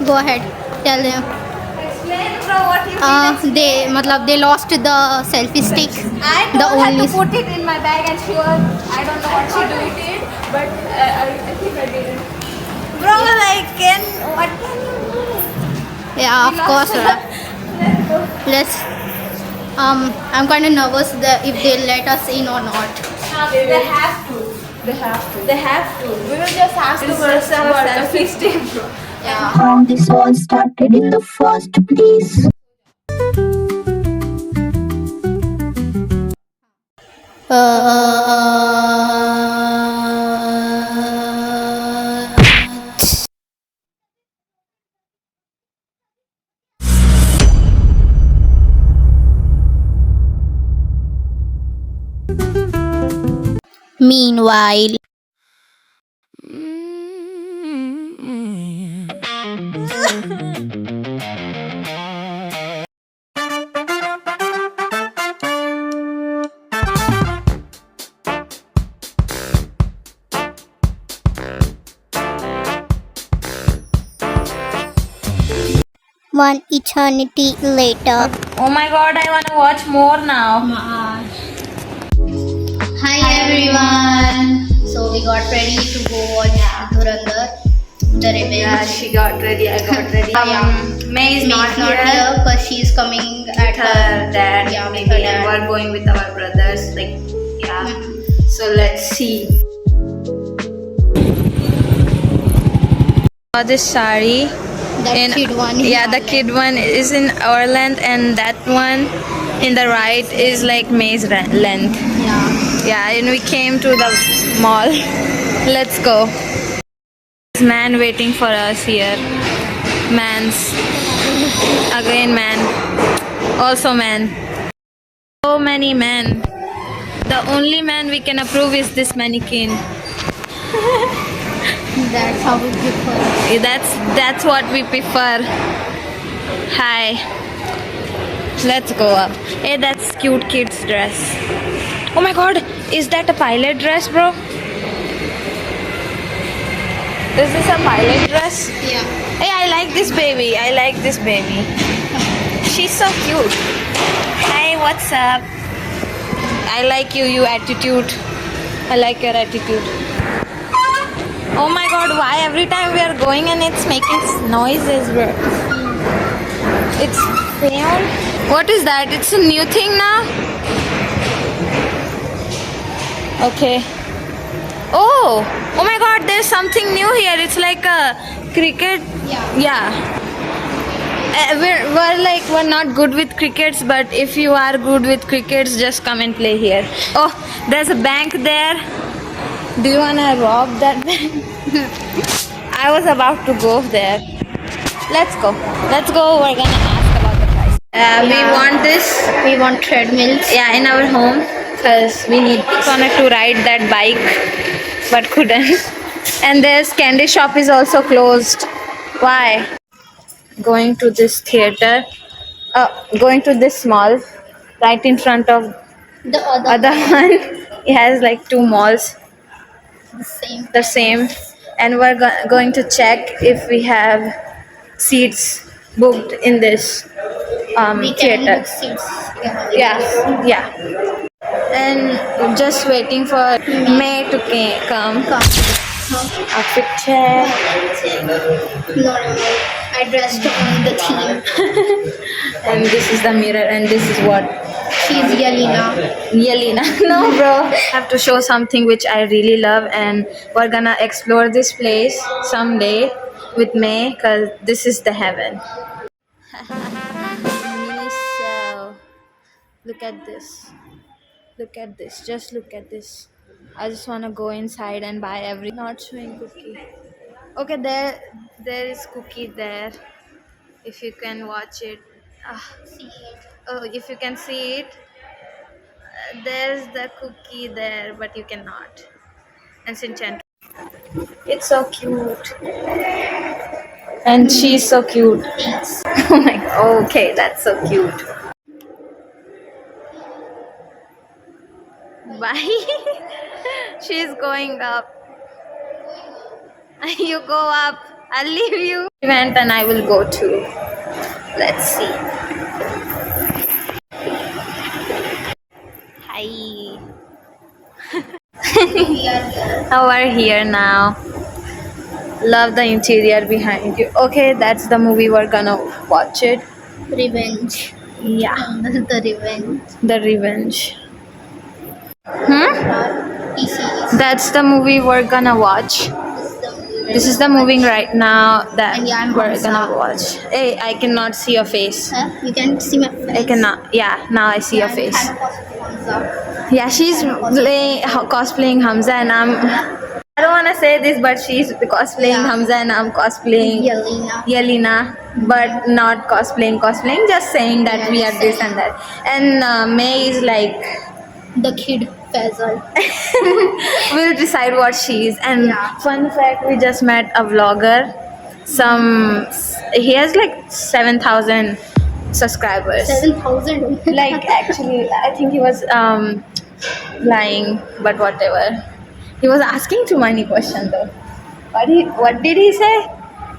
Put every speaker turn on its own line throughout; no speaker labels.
Go ahead. Tell them.
Explain bro what you did.
They lost the selfie stick.
I
The
told her
only
to put it in my bag and she was, I don't know what she did, but I think I didn't. Bro, like, what can you do?
yeah, of course.
Let's go.
Let's. I'm kind of nervous that if they let us in or not.
They have to. They have to. We will just ask to verse our selfie stick, bro.
Yeah.
How this all started in the first place.
Meanwhile. One eternity later.
Oh my god, I want to watch more now.
Hi everyone. So we got ready to go watch Dhurandhar, the Revenge.
Yeah, she got ready, I got ready. May is not here.
Because she's coming at
Her dad,
Yeah, with
maybe,
her
and
dad.
we're going with our brothers. Like, yeah. So let's see. This sari.
That kid one.
Yeah, the kid one is in our length, and that one in the right is like May's length.
Yeah.
Yeah, and we came to the mall. Let's go. There's man waiting for us here. Man's. Again, man. Also, man. So many men. The only man we can approve is this mannequin.
That's how we prefer.
That's what we prefer. Hi. Let's go up. Hey, that's cute kid's dress. Oh my god, is that a pilot dress, bro? Is this a pilot dress?
Yeah.
Hey, I like this baby. I like this baby. She's so cute. Hey, what's up? I like you attitude. I like your attitude. Oh my god, why every time we are going and it's making noises, bro? It's sound. What is that? It's a new thing now? Okay. Oh my god, there's something new here. It's like a cricket. Yeah. We're not good with crickets, but if you are good with crickets, just come and play here. Oh, there's a bank there. Do you wanna rob that bank? I was about to go there. Let's go. We're gonna ask about the price. We want this.
We want treadmills.
Yeah, in our home, because we wanted to ride that bike, but couldn't. And this candy shop is also closed. Why? Going to this theater. Going to this mall, right in front of
The
other one. It has like two malls.
same.
The same, and we're going to check if we have seats booked in this
We can
theater.
book seats.
Yeah, and just waiting for May to come. Outfit check.
No, I dressed on the theme.
And this is the mirror, and this is what
She's Yelena.
Yelena. No, bro. I have to show something which I really love, and we're gonna explore this place someday with May, because this is the heaven. So, look at this. Look at this. Just look at this. I just wanna go inside and buy every. Not showing cookie. Okay, there is cookie there. If you can watch it. Oh, if you can see it. There's the cookie there, but you cannot. And Sinchan. It's so cute. And she's so cute. Oh my god. Okay, that's so cute. Bye. She's going up. You go up. I'll leave you. Event and I will go too. Let's see. Hi.
We are here.
Now we're here now. Love the interior behind you. Okay, that's the movie we're gonna watch it.
Revenge.
Yeah,
The revenge.
The Revenge. Hmm?
TCS.
That's the movie we're gonna watch. This is the movie right now that
And yeah, I'm
we're
Hamza.
gonna watch. Hey, I cannot see your face.
Huh? You can see my face.
I cannot. Yeah, now I see your
I'm
face.
Hannah Positive Hamza.
Yeah, she's cosplaying Hamza, and I don't want to say this, but she's cosplaying
Yeah.
Hamza, and I'm cosplaying
Yelena.
Yelena, but not cosplaying. Just saying that
Yeah,
we are
just
this
saying.
and that. And May is like,
The kid Faisal.
we'll decide what she is. And
Yeah.
fun fact, we just met a vlogger. He has like 7,000 subscribers.
7,000.
Like actually, I think he was lying, but whatever. He was asking too many questions though. What did he say?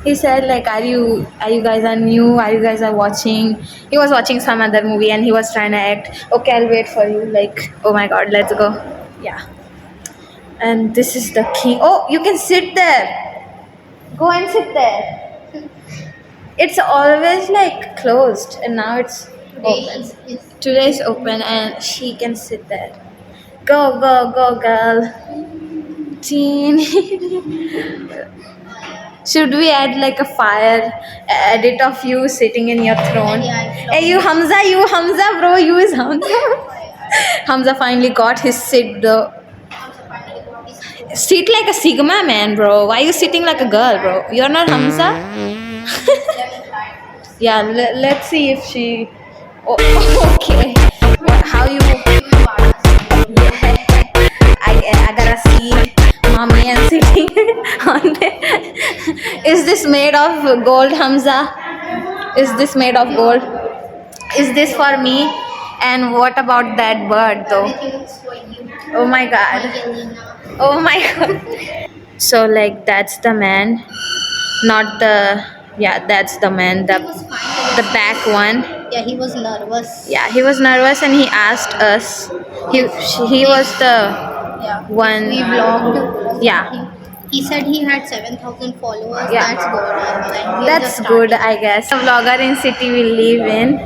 He said like, are you guys are new? Are you guys are watching? He was watching some other movie and he was trying to act. Okay, I'll wait for you. Like, oh my god, let's go. Yeah. And this is the key. Oh, you can sit there. Go and sit there. It's always like closed, and now it's open. Today is open, and she can sit there. Go, go, go, girl. Teen. Should we add like a fire edit of you sitting in your throne? Hey, you Hamza, bro, you is Hamza. Hamza finally got his seat though. Sit like a Sigma man, bro. Why you sitting like a girl, bro? You're not Hamza? Yeah, let's see if she. Oh, okay. How you? I gotta see mommy and sitting on there. Is this made of gold, Hamza? Is this made of gold? Is this for me? And what about that bird though?
Everything is for you.
Oh my god.
Yelena.
Oh my god. So like that's the man, not the that's the man,
He was fine.
the back one.
Yeah, he was nervous.
Yeah, he was nervous and he asked us. He was the
Yeah.
one.
We vlogged.
Yeah.
He said he had 7,000 followers.
Yeah.
That's good. And we
That's
just
good,
started.
I guess. The vlogger in city we live in.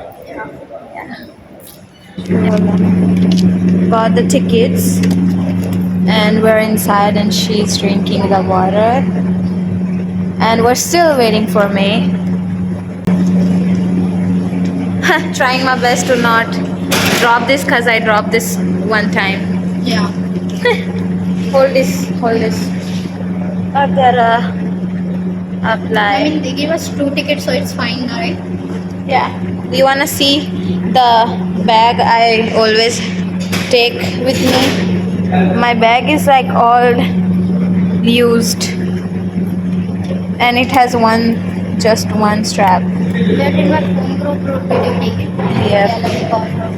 Got the tickets and we're inside and she's drinking the water and we're still waiting for May. Trying my best to not drop this because I dropped this one time.
Yeah.
Hold this. Apply.
I mean, they gave us 2 tickets, so it's fine, right?
Yeah. Do you wanna see the bag I always take with me? My bag is like all used and it has just one strap.
Where did my phone bro? Did you take it?
Yeah.
Let me call her.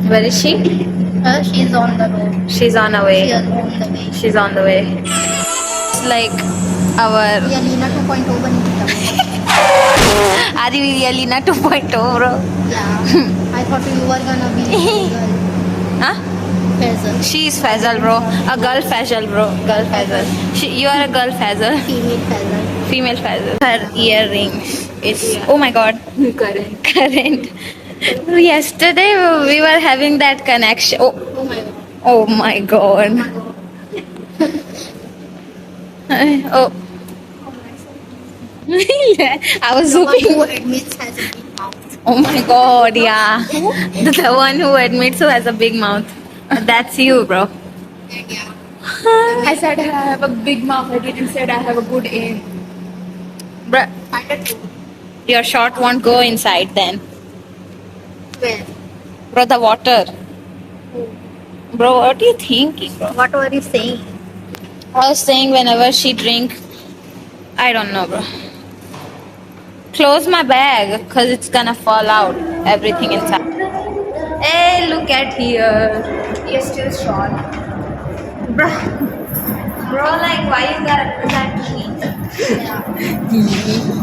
Where is she?
She's on the road.
She's on her way.
She is on the way.
She's on the way. It's like our
Yelena 2.0 bani thi.
Adi Yelena 2.0, bro.
Yeah. I thought you were gonna be a girl.
Huh?
Faisal.
She's Faisal, bro. A girl Faisal, bro. Girl Faisal. You are a girl Faisal.
Female Faisal.
Female Faisal. Her earrings. It's oh my god. Current. Yesterday we were having that connection.
Oh my god.
Oh my god. Oh. I was
The one
zooming.
who admits has a big mouth.
Oh my god, yeah. The one who admits who has a big mouth. That's you, bro.
Yeah.
I said I have a big mouth. I didn't say I have a good aim.
Bruh,
Kinda true.
your shot won't go inside then.
Where?
Bro, the water. Bro, what are you thinking, bro?
What were you saying?
I was saying whenever she drink, I don't know, bro. Close my bag, cause it's gonna fall out. Everything inside. Hey, look at here. You're still short. Bro, like, why you gotta do that to me?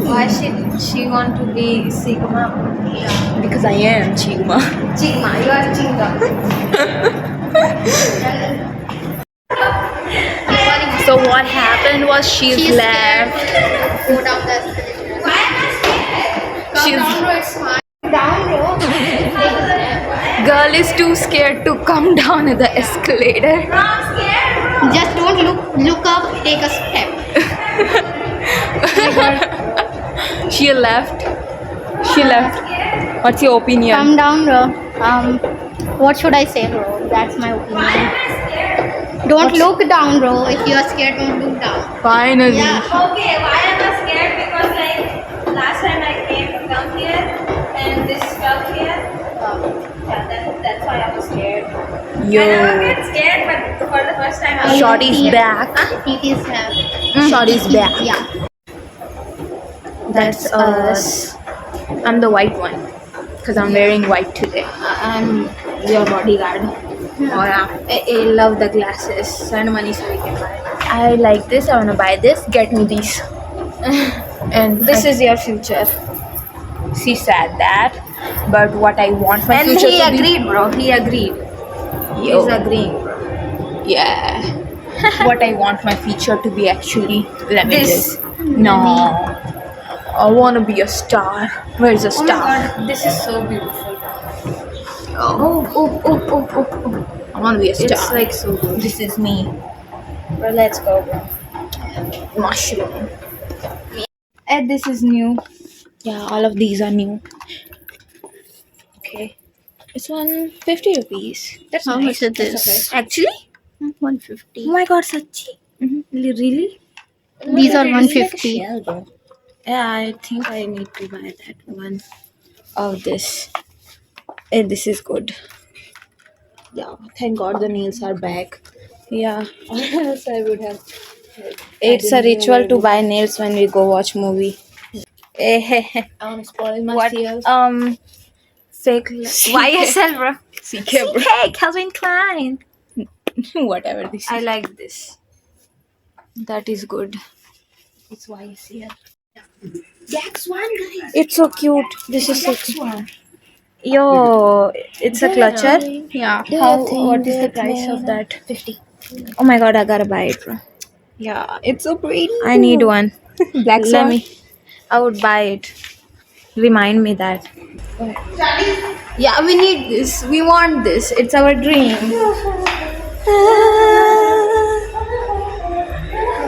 Why should she want to be Sigma?
Because I am Chigma.
Sigma, you are Chinga.
So what happened was she's left.
Go down the escalator. Why am I scared? Come
She's-
down, bro. It's fine. Down, bro. Take a step.
Girl is too scared to come down the escalator.
Just don't look up. Take a step.
She left. She left. What's your opinion?
Come down, bro. What should I say, bro? That's my opinion. Don't look down, bro. If you are scared, don't look down.
Finally.
Yeah.
Okay, why am I scared? Because like last time I came down here and this stuff here. Yeah, that's why I was scared. I never
Yo.
get scared, but for the first time I was
Shorty's back.
It is have.
Shorty's back.
Yeah.
That's us. I'm the white one. Because I'm wearing white today.
I'm your bodyguard.
Oh yeah.
I love the glasses. Send money so we can buy.
I like this. I wanna buy this. Get me these. And
This is your future.
she said that. But what I want my
And
future
he
to be.
agreed, bro. He agreed.
Yo.
He's agreeing.
Yeah. What I want my future to be actually. Let me
This.
just. No. I wanna be a star. Where's the
Oh my
star?
god, this is so beautiful.
Oh. I wanna be a star.
It's like so good.
This is me.
Bro, let's go, bro.
Mushroom.
And this is new.
Yeah, all of these are new. Okay. It's 150 rupees. That's
How
nice.
much it
That's
is?
okay. Actually?
150.
Oh my god, Sachi. Really?
These are
It is like a
150.
shell, bro. Yeah, I think I need to buy that one of this. And this is good. Yeah, thank god the nails are back.
Yeah.
Or else I would have.
It's a ritual to buy nails when we go watch movie.
I wanna spoil my
What?
tears.
Fake. YSL, bro.
CK, bro.
Hey, Calvin Klein.
Whatever this
I
is.
like this. That is good.
It's YSL. Black Swan, guys.
It's so cute. This is so cute. Yo, it's a clutcher.
Yeah.
What is the price of that?
50.
Oh my god, I gotta buy it, bro.
Yeah, it's so pretty.
I need one.
Black
Let
Swan.
me. I would buy it. Remind me that. Yeah, we need this. We want this. It's our dream.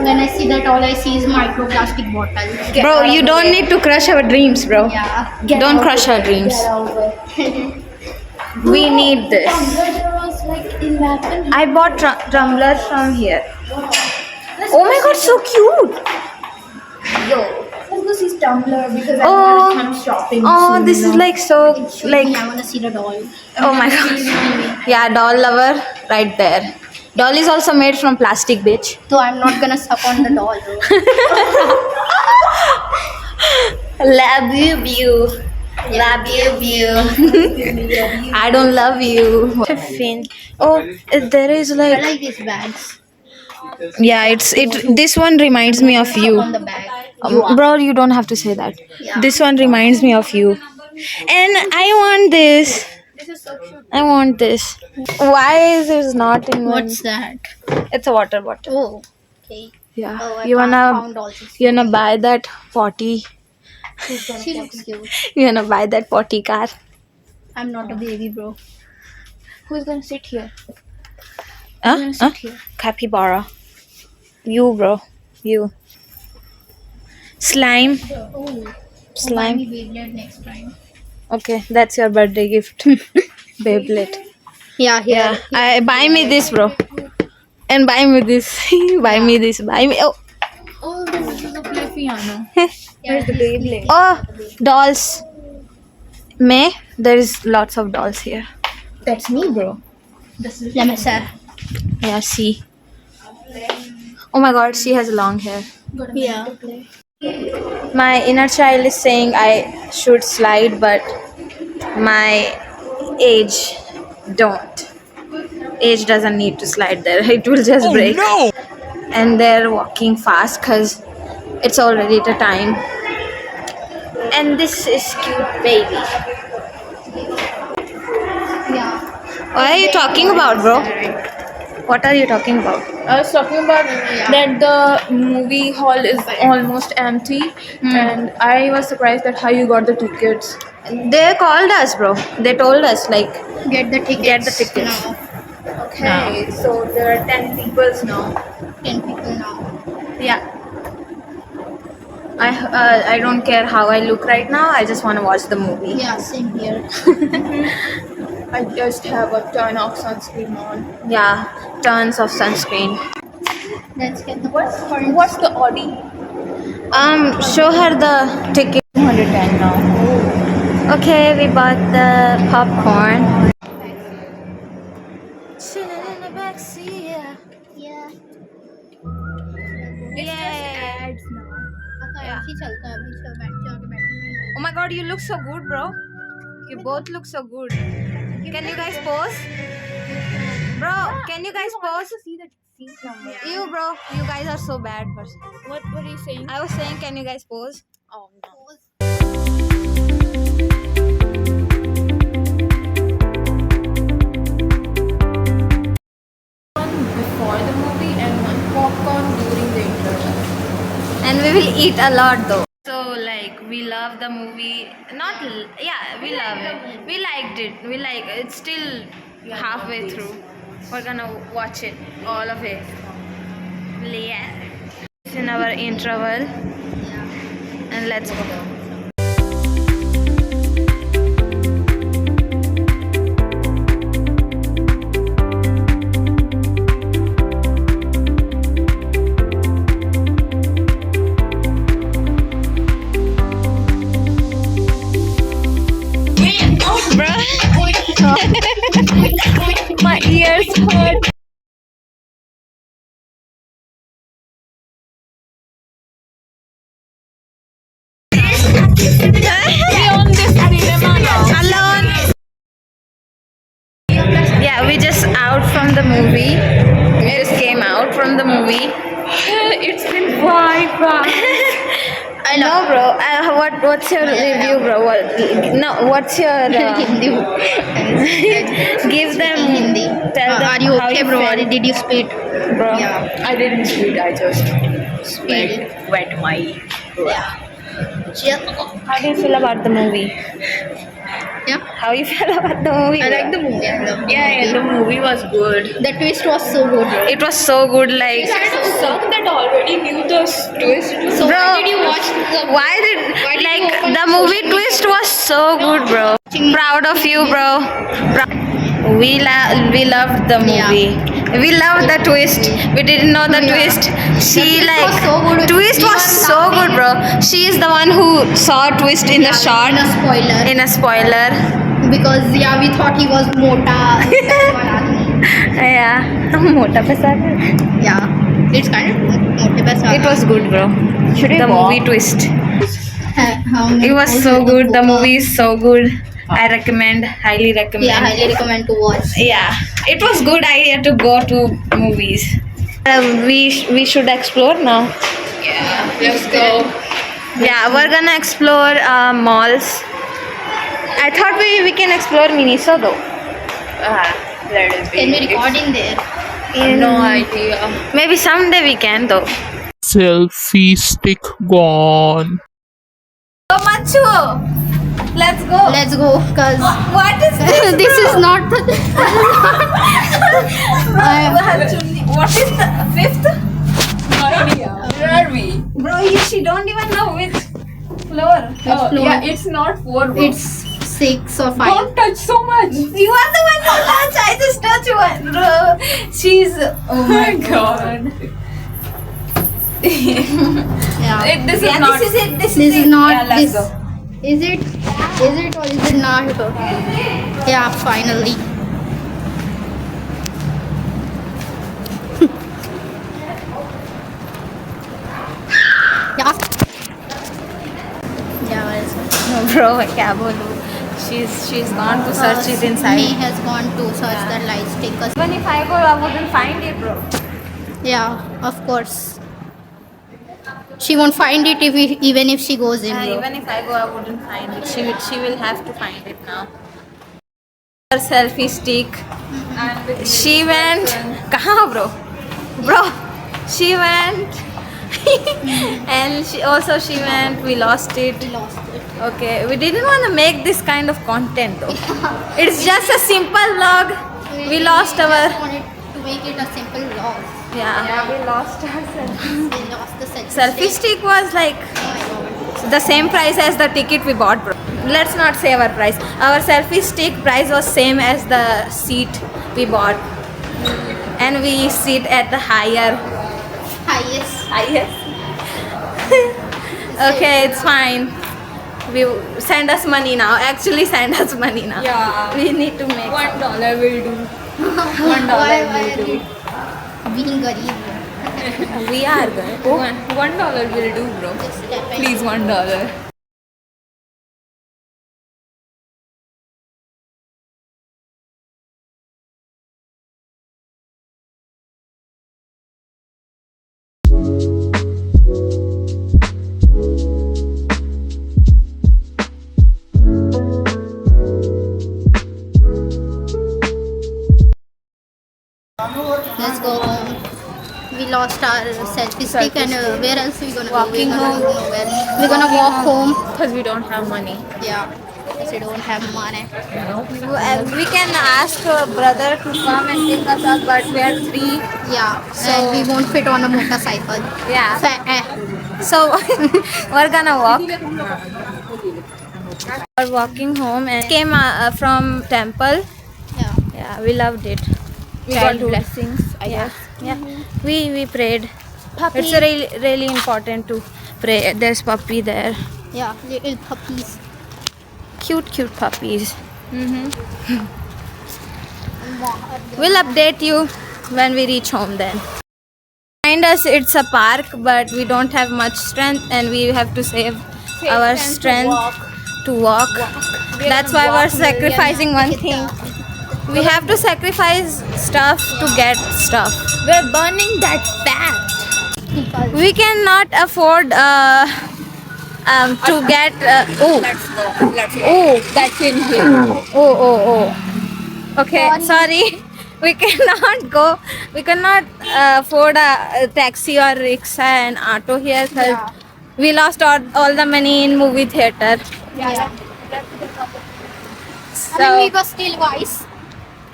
When I see that, all I see is microplastic bottle.
Bro, you don't need to crush our dreams, bro.
Yeah.
Don't crush our dreams. We need this. I bought tumblers from here. Oh my god, so cute.
Let's go see Tumblr because I
Oh.
want to come shopping.
Oh,
soon,
this
you
is
know.
like so like
I want to see the doll.
oh my god. Yeah, doll lover right there. Doll is also made from plastic, bitch.
So I'm not gonna suck on the doll. Bro.
Love you. Love you. I don't love you. Tiffin. Oh, there is
I
like
like these bags.
yeah. It. This one reminds me of you.
On the bag.
Bro, you don't have to say that.
Yeah.
This one reminds me of you. And I want this.
This is so cute.
I want this. Why is it not in one?
What's that?
It's a water bottle.
Oh. Okay.
Yeah.
Oh, I
You
found
wanna
dolls.
you wanna buy that potty?
She looks cute.
You wanna buy that potty car?
I'm not a baby, bro.
Who's gonna sit here?
gonna sit here?
Capybara. You, bro. You. Slime.
Oh.
Slime.
Buy me Beyblade next time.
Okay, that's your birthday gift. Beyblade.
Yeah, here.
Yeah. Buy me this, bro. And buy me this. Buy me this. Buy me. Oh.
Oh, this is a play piano.
Where's the Beyblade?
Oh, dolls. May, there is lots of dolls here.
That's me, bro.
Let me see.
Yeah, see. Oh my god, she has long hair.
Yeah.
My inner child is saying I should slide, but my age don't. Age doesn't need to slide there. It will just break.
No!
And they're walking fast because
It's already the time. And this is cute baby.
Yeah.
What are you talking about, bro? What are you talking about?
I was talking about that the movie hall is almost empty, and I was surprised that how you got the tickets.
They called us, bro. They told us like
Get the tickets.
Get the tickets.
Now.
Okay, so there are 10 people now.
10 people now.
yeah. I don't care how I look right now. I just want to watch the movie.
Yeah, same here.
I just have a ton of sunscreen on.
Yeah, tons of sunscreen.
Let's get the
What's
popcorn.
the Audi?
Show her the ticket.
210 now.
Okay, we bought the popcorn. Chilling in the backseat, yeah.
Yeah.
Yay.
Ads now.
Yeah.
अभी चलता है, अभी चल बैठ जाके बैठना
Oh my god, you look so good, bro. You both look so good. Can you guys pose? Bro, can you guys pose?
See the seat number.
You, bro, you guys are so bad person.
What are you saying?
I was saying, can you guys pose?
Oh no. Before the movie and one popcorn during the interval.
And we will eat a lot though. So like we love the movie. Not yeah, we love it. We liked it. We like it's still halfway through. We're gonna watch it, all of it. Yeah. It's in our interval. And let's go.
My ears hurt. On this cinema now.
Alone. Yeah, we just out from the movie. We just came out from the movie.
It's been 5 hours.
I know, bro. What's your review, bro? What's your
Hindi.
give them
Hindi.
tell them
Are you
how
okay,
you
bro? Or
feel,
did you spit?
bro?
Yeah.
I didn't speed, I just
Spit.
wet my.
Yeah.
How do you feel about the movie?
Yeah.
How you feel about the movie?
I like the movie. I love the
Yeah, the movie was good.
The twist was so good.
It was so good, like.
Kind of sucked that already knew the twist.
So
Bro,
why did you watch the
Why did
Why did you
like
open
the
social
movie
media?
twist was so good, bro? Proud of you, bro. We loved the movie. We loved the twist. We didn't know the
Yeah.
twist. She
twist
like
was so good.
twist
We
was
were
so good, bro. She is the one who saw twist in the shot
in a spoiler.
in a spoiler.
Because yeah, we thought he was mota.
Yeah, mota pesa.
Yeah, it's kind of mote pe
It was good, bro. The movie twist. It was so good. The movie is so good. I recommend, highly recommend.
Yeah, highly recommend to watch.
Yeah, it was good idea to go to movies. We should explore now.
Yeah, let's go.
Yeah, we're gonna explore malls. I thought we can explore Miniso though.
Let it be.
Can we record in there?
No idea.
Maybe someday we can though.
Selfie stick gone.
So Machu, let's go.
Let's go, cause
What is this?
this is not.
What is the fifth?
No idea. Where are we?
Bro, she don't even know which floor.
Oh,
floor?
yeah, it's not 4. Bro.
It's 6 or 5.
Don't touch so much.
You are the one who touch. I just touch one, bro. She's. Oh my
God.
Yeah.
This is
Yeah,
not.
this is it.
This is not
Yeah, let's
this.
go.
Is it? Is it or is it not? Yeah, finally. Yeah. Yeah, what is it?
No, bro, क्या बोलूं? She's gone to search it
He
inside.
has gone to search the light stickers.
Even if I go, I wouldn't find it, bro.
Yeah, of course. She won't find it even if she goes in, bro.
Even if I go, I wouldn't find it. She will have to find it now. Her selfie stick. She went. Kaha, bro? Bro, she went. And she went. We lost it. Okay, we didn't want to make this kind of content though. It's just a simple vlog. We lost
just
our.
wanted to make it a simple vlog.
Yeah, we lost ourselves.
We lost the
Selfie stick was like the same price as the ticket we bought, bro. Let's not say our price. Our selfie stick price was same as the seat we bought, and we sit at the highest.
Highest.
Okay, it's fine. We send us money now. Actually, send us money now.
Yeah.
We need to make
$1 will do.
Why are you being garib?
We are good.
$1 will do, bro. Please, $1.
Let's go home. We lost our selfie stick, and where else we gonna
Walking
go?
home.
We're gonna walk home.
Because we don't have money.
Yeah, because we don't have money.
We can ask a brother to come and take us up, but we are three.
Yeah,
So-
and we won't fit on a motorcycle.
Yeah.
So,
So we're gonna walk. We're walking home and came from temple.
yeah.
Yeah, we loved it.
We got blessings, I
Yeah,
guess.
yeah. We prayed. It's really important to pray. There's puppy there.
Yeah, little puppies.
Cute puppies.
Mm-hmm.
We'll update you when we reach home then. Behind us it's a park, but we don't have much strength and we have to save our strength to walk. That's why we're sacrificing one thing. We have to sacrifice stuff to get stuff.
We're burning that fat.
We cannot afford to get
Let's go. That's in here.
oh. Okay, sorry. We cannot go. We cannot afford a taxi or rickshaw and auto here because
Yeah.
we lost all the money in movie theater.
Yeah.
So,
I mean, we were still wise.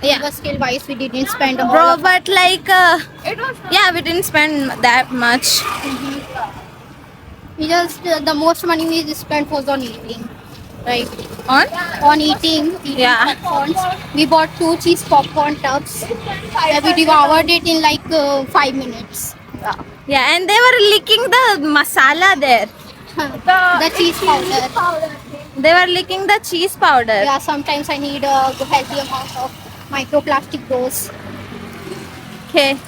We were still wise. We didn't spend a whole
bro,
lot.
but like, yeah, we didn't spend that much.
We just the most money we spent was on eating, right?
On?
On eating
Yeah.
popcorns. We bought 2 cheese popcorn tubs. And we devoured it in like 5 minutes.
Yeah, and they were licking the masala there.
The cheese powder.
They were licking the cheese powder.
Yeah, sometimes I need a healthy amount of microplastic dose.
Okay.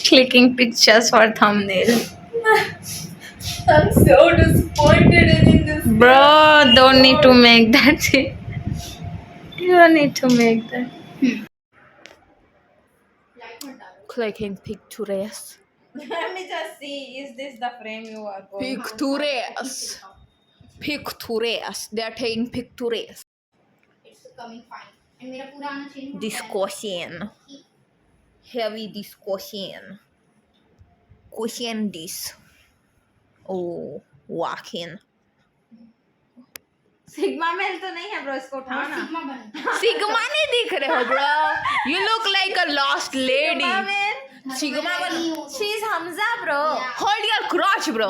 Clicking pictures for thumbnail.
I'm so disappointed in this.
Bro, don't need to make that thing. You don't need to make that.
Clicking pictures.
Let me just see. Is this the frame you are going?
Pictures. Pictures. They are taking pictures.
It's coming fine. And मेरा पूरा आना चाहिए.
Discussion. Heavy discussion. Question this. Oh, walking.
Sigma male तो नहीं है bro, इसको उठाओ ना.
Sigma बन.
Sigma नहीं दिख रहे हो bro. You look like a lost lady.
Sigma male.
Sigma बन.
She's Hamza bro.
Yeah.
Hold your crotch bro.